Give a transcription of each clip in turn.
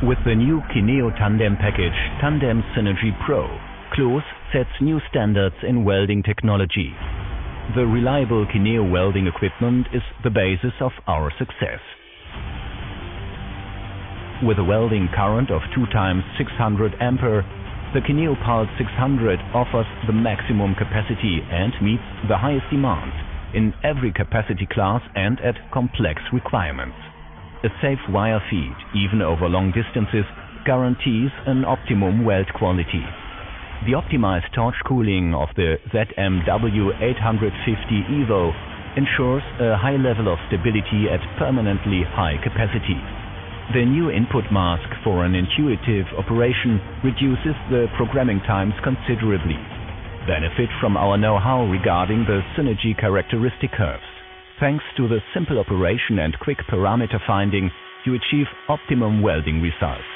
With the new Kineo Tandem package, Tandem Synergy Pro, CLOOS sets new standards in welding technology. The reliable Kineo welding equipment is the basis of our success. With a welding current of 2 times 600 ampere, the Kineo Pulse 600 offers the maximum capacity and meets the highest demands in every capacity class and at complex requirements. A safe wire feed, even over long distances, guarantees an optimum weld quality. The optimized torch cooling of the ZMW 850 EVO ensures a high level of stability at permanently high capacity. The new input mask for an intuitive operation reduces the programming times considerably. Benefit from our know-how regarding the synergy characteristic curves. Thanks to the simple operation and quick parameter finding, you achieve optimum welding results.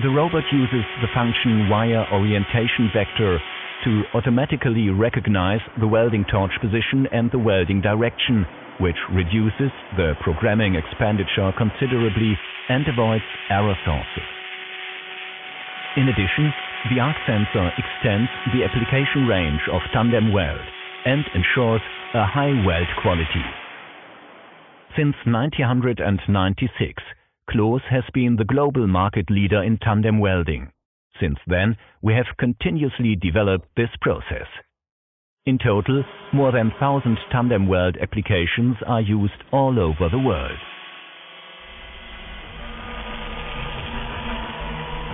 The robot uses the function wire orientation vector to automatically recognize the welding torch position and the welding direction, which reduces the programming expenditure considerably and avoids error sources. In addition, the arc sensor extends the application range of tandem weld and ensures a high weld quality. Since 1996, CLOOS has been the global market leader in tandem welding. Since then, we have continuously developed this process. In total, more than 1,000 tandem weld applications are used all over the world.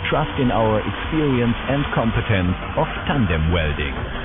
Trust in our experience and competence of tandem welding.